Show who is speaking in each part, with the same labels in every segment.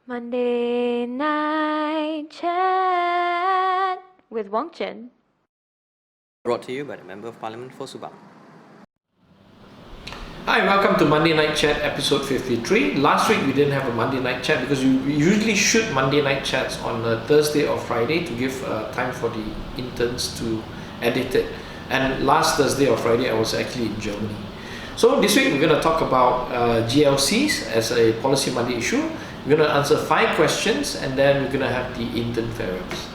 Speaker 1: Monday Night Chat with Wong Chen.
Speaker 2: Brought to you by the Member of Parliament for Subang.
Speaker 3: Hi, welcome to Monday Night Chat episode 53. Last week we didn't have a Monday Night Chat because we usually shoot Monday Night Chats on a Thursday or Friday to give time for the interns to edit it. And last Thursday or Friday I was actually in Germany. So this week we're going to talk about GLCs as a policy Monday issue. We're going to answer 5 questions and then we're going to have the intern farewells.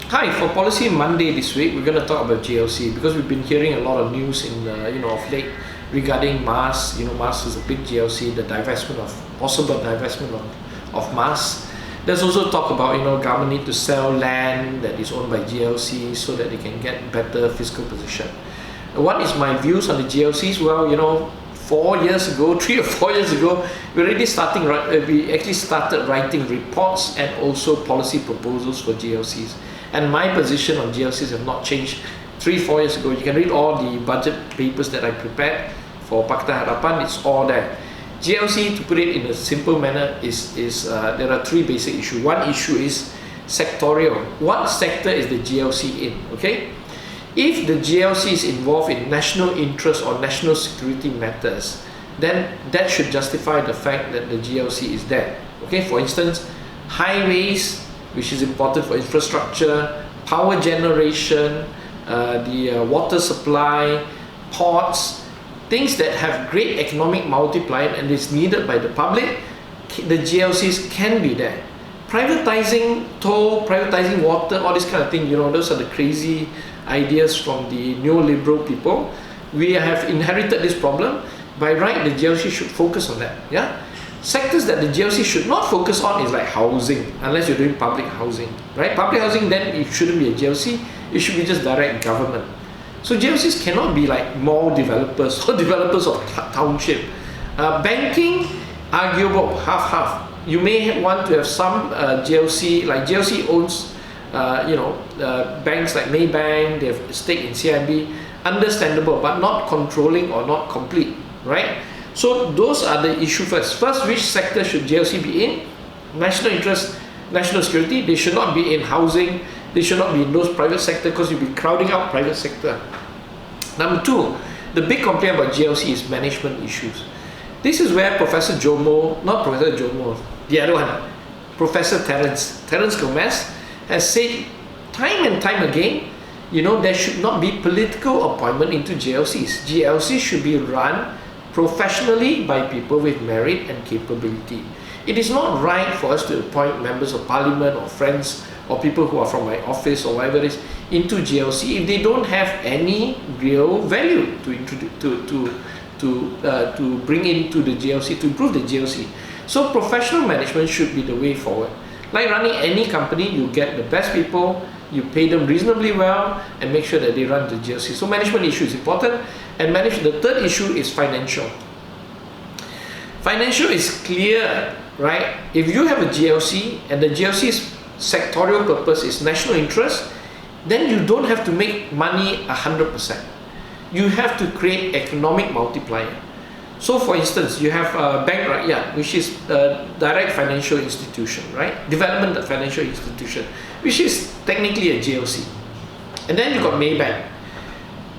Speaker 3: Hi, for Policy Monday this week, we're going to talk about GLC because we've been hearing a lot of news in of late regarding MAS. MAS is a big GLC, the possible divestment of MAS. There's also talk about government need to sell land that is owned by GLC so that they can get better fiscal position. What is my views on the GLCs? Well, 4 years ago, 3 or 4 years ago, we actually started writing reports and also policy proposals for GLCs. And my position on GLCs have not changed 3-4 years ago. You can read all the budget papers that I prepared for Pakatan Harapan, it's all there. GLC, to put it in a simple manner, is there are 3 basic issues. One issue is sectorial. What sector is the GLC in? Okay? If the GLC is involved in national interest or national security matters, then that should justify the fact that the GLC is there. Okay? For instance, highways, which is important for infrastructure, power generation, the water supply, ports, things that have great economic multiplier and is needed by the public, the GLCs can be there. Privatizing toll, privatizing water, all this kind of thing, those are the crazy ideas from the neoliberal people. We have inherited this problem. By right, the GLC should focus on that. Yeah. Sectors that the GLC should not focus on is like housing, unless you're doing public housing, right? Public housing, then it shouldn't be a GLC, it should be just direct government. So GLCs cannot be like mall developers or developers of township. Banking, arguable, half-half. You may want to have some GLC, like GLC owns banks like Maybank, they have a stake in CIB, understandable, but not controlling or not complete, right? So those are the issue first. First, which sector should GLC be in? National interest, national security. They should not be in housing. They should not be in those private sector because you'll be crowding out private sector. Number 2, the big complaint about GLC is management issues. This is where Professor Jomo, not Professor Jomo, the other one, Professor Terence Gomez has said time and time again, there should not be political appointment into GLCs. GLCs should be run professionally by people with merit and capability. It is not right for us to appoint members of parliament or friends or people who are from my office or whatever it is into GLC if they don't have any real value to bring into the GLC, to improve the GLC. So professional management should be the way forward. Like running any company, you get the best people, you pay them reasonably well and make sure that they run the GLC. So management issue is important. And the third issue is financial. Financial is clear, right? If you have a GLC and the GLC's sectorial purpose is national interest, then you don't have to make money 100%. You have to create economic multiplier. So for instance, you have a bank, right? Yeah, which is a direct financial institution, right? Development financial institution, which is technically a GLC. And then you got Maybank.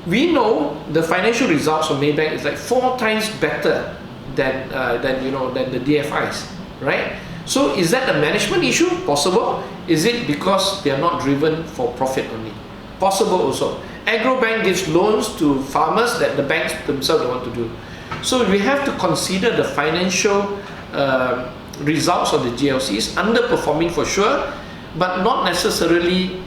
Speaker 3: We know the financial results of Maybank is like 4 times better than the DFIs, right? So is that a management issue? Possible. Is it because they are not driven for profit only? Possible also. Agrobank gives loans to farmers that the banks themselves don't want to do. So we have to consider the financial results of the GLCs, underperforming for sure, but not necessarily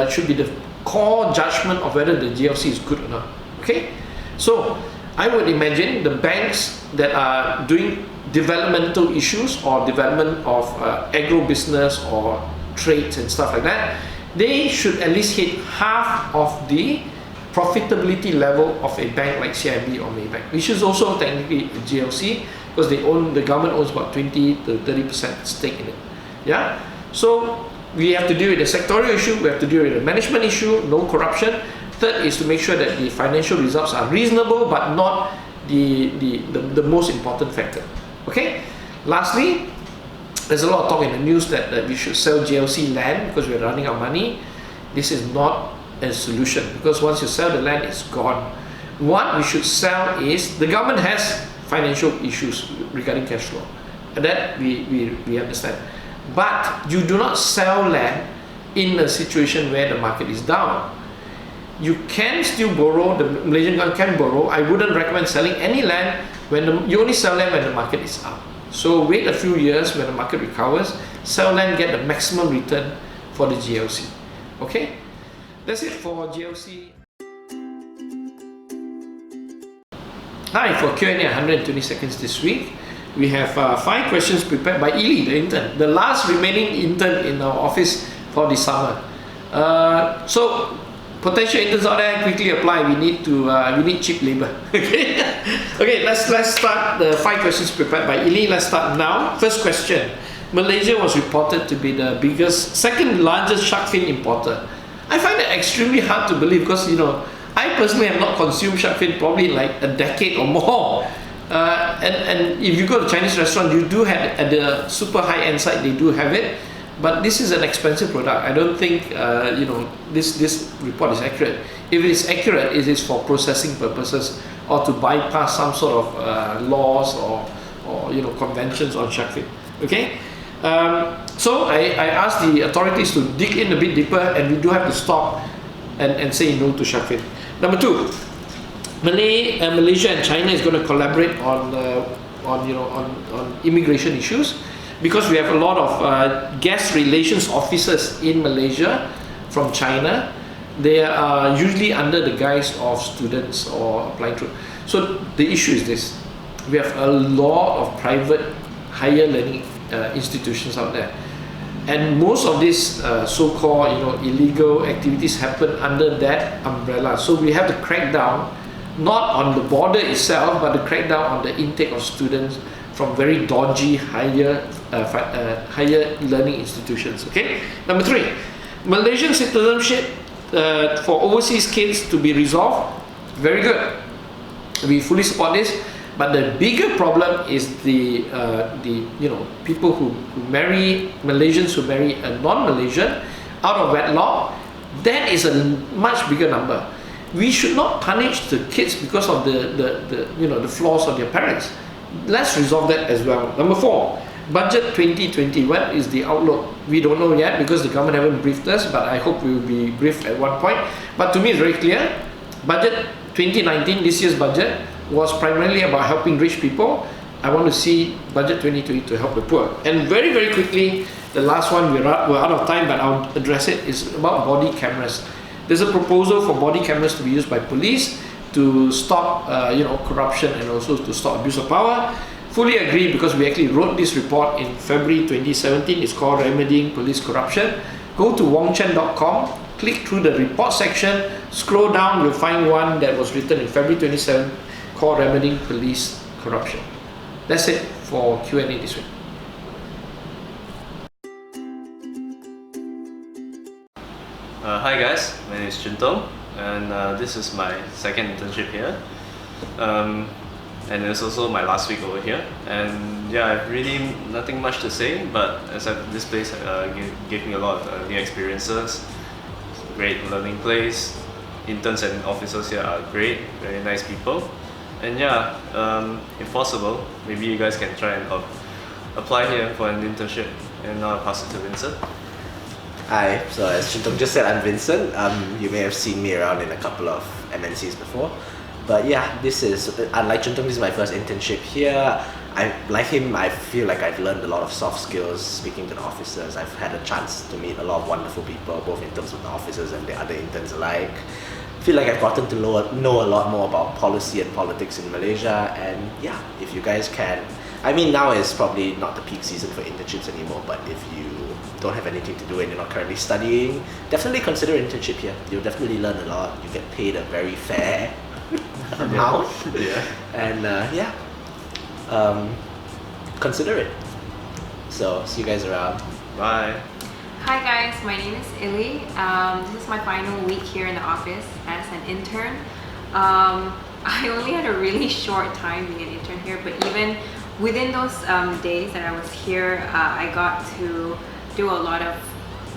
Speaker 3: should be the core judgment of whether the GLC is good or not. Okay, so I would imagine the banks that are doing developmental issues or development of agro-business or trades and stuff like that, they should at least hit half of the profitability level of a bank like CIB or Maybank, which is also technically a GLC because the government owns about 20 to 30% stake in it. Yeah, so we have to deal with the sectorial issue, we have to deal with the management issue, no corruption. Third is to make sure that the financial results are reasonable but not the most important factor. Okay. Lastly, there's a lot of talk in the news that we should sell GLC land because we're running out of money. This is not a solution, because once you sell the land, it's gone. What we should sell is, the government has financial issues regarding cash flow, and that we understand. But you do not sell land in a situation where the market is down. You can still borrow, the Malaysian government can borrow. I wouldn't recommend selling any land when you only sell land when the market is up. So wait a few years when the market recovers, sell land, get the maximum return for the GLC. Okay, that's it for GLC. Hi, for Q&A 120 seconds this week, we have 5 questions prepared by Ili, the intern, the last remaining intern in our office for the summer. So potential interns out there, quickly apply. We need cheap labor. Okay, okay. Let's start the 5 questions prepared by Ili. Let's start now. First question: Malaysia was reported to be the second largest shark fin importer. I find that extremely hard to believe because I personally have not consumed shark fin probably like a decade or more. And if you go to a Chinese restaurant, you do have at the super high end side, they do have it. But this is an expensive product. I don't think this report is accurate. If it is accurate, it is for processing purposes or to bypass some sort of laws or conventions on shark fin. Okay. So I asked the authorities to dig in a bit deeper, and we do have to stop and say no to shark fin. Number 2, Malaysia and China is going to collaborate on immigration issues, because we have a lot of guest relations officers in Malaysia from China. They are usually under the guise of students or applying through. So the issue is this: we have a lot of private higher learning institutions out there, and most of these so-called illegal activities happen under that umbrella. So we have to crack down, not on the border itself, but to crack down on the intake of students from very dodgy higher learning institutions. Okay. Number 3, Malaysian citizenship for overseas kids to be resolved. Very good. We fully support this. But the bigger problem is the people who marry Malaysians who marry a non-Malaysian out of wedlock. That is a much bigger number. We should not punish the kids because of the flaws of their parents. Let's resolve that as well. Number 4, budget 2020. What is the outlook? We don't know yet because the government haven't briefed us, but I hope we will be briefed at one point. But to me, it's very clear. Budget 2019, this year's budget, was primarily about helping rich people. I want to see budget 2020 to help the poor. And very, very quickly, the last one, we're out of time, but I'll address it, is about body cameras. There's a proposal for body cameras to be used by police to stop corruption and also to stop abuse of power. Fully agree, because we actually wrote this report in February 2017. It's called Remedying Police Corruption. Go to wongchen.com, click through the report section, scroll down, you'll find one that was written in February 2017 called Remedying Police Corruption. That's it for Q&A this week.
Speaker 4: Hi guys, my name is Juntong, and this is my second internship here. And it's also my last week over here. And yeah, I've really nothing much to say, but except this place gave me a lot of new experiences. It's a great learning place. Interns and officers here are great, very nice people. And yeah, if possible, maybe you guys can try and apply here for an internship. And now I'll pass it to Vincent.
Speaker 5: Hi, so as Chintong just said, I'm Vincent. You may have seen me around in a couple of MNCs before. But yeah, this is, unlike Chintong, this is my first internship here. Like him, I feel like I've learned a lot of soft skills speaking to the officers. I've had a chance to meet a lot of wonderful people, both in terms of the officers and the other interns alike. I feel like I've gotten to know a lot more about policy and politics in Malaysia. And yeah, if you guys can, I mean, now is probably not the peak season for internships anymore, but if you don't have anything to do and you're not currently studying, definitely consider internship here. You'll definitely learn a lot. You get paid a very fair amount.
Speaker 4: Yeah.
Speaker 5: And consider it. So see you guys around.
Speaker 4: Bye.
Speaker 6: Hi guys, my name is Illy. This is my final week here in the office as an intern. I only had a really short time being an intern here, but even within those days that I was here, I got to do a lot of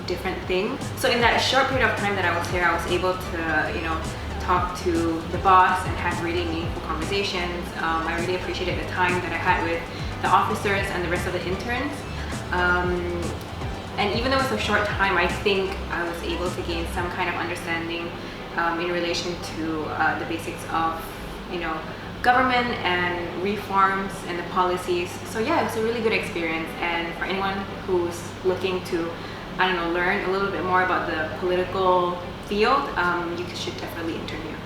Speaker 6: different things. So in that short period of time that I was here, I was able to, you know, talk to the boss and have really meaningful conversations. I really appreciated the time that I had with the officers and the rest of the interns. And even though it's a short time, I think I was able to gain some kind of understanding in relation to the basics of, you know, government and reforms and the policies. So yeah, it was a really good experience. And for anyone who's looking to, I don't know, learn a little bit more about the political field, you should definitely intern here.